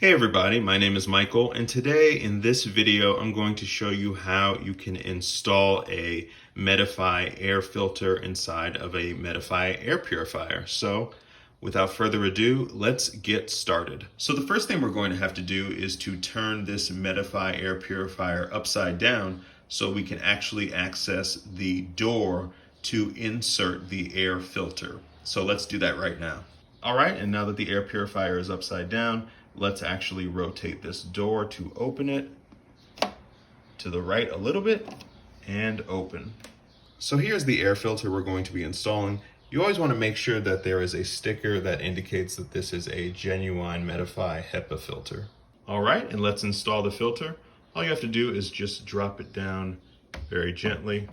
Hey everybody, my name is Michael, and today in this video I'm going to show you how you can install a Medify air filter inside of a Medify air purifier. So without further ado, let's get started. So the first thing we're going to have to do is to turn this Medify air purifier upside down so we can actually access the door to insert the air filter. So let's do that right now. All right, and now that the air purifier is upside down, let's actually rotate this door to open it to the right a little bit and open. So here's the air filter we're going to be installing. You always want to make sure that there is a sticker that indicates that this is a genuine Medify HEPA filter. All right, and let's install the filter. All you have to do is just drop it down very gently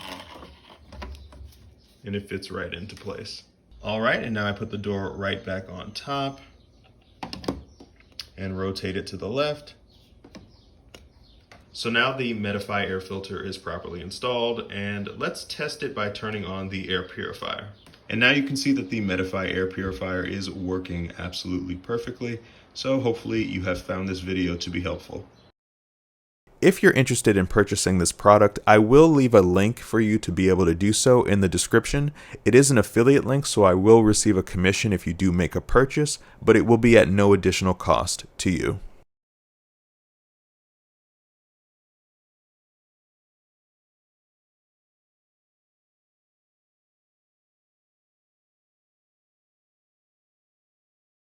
and it fits right into place. All right, and now I put the door right back on top and rotate it to the left. So now the Medify air filter is properly installed, and let's test it by turning on the air purifier. And now you can see that the Medify air purifier is working absolutely perfectly. So hopefully you have found this video to be helpful. If you're interested in purchasing this product, I will leave a link for you to be able to do so in the description. It is an affiliate link, so I will receive a commission if you do make a purchase, but it will be at no additional cost to you.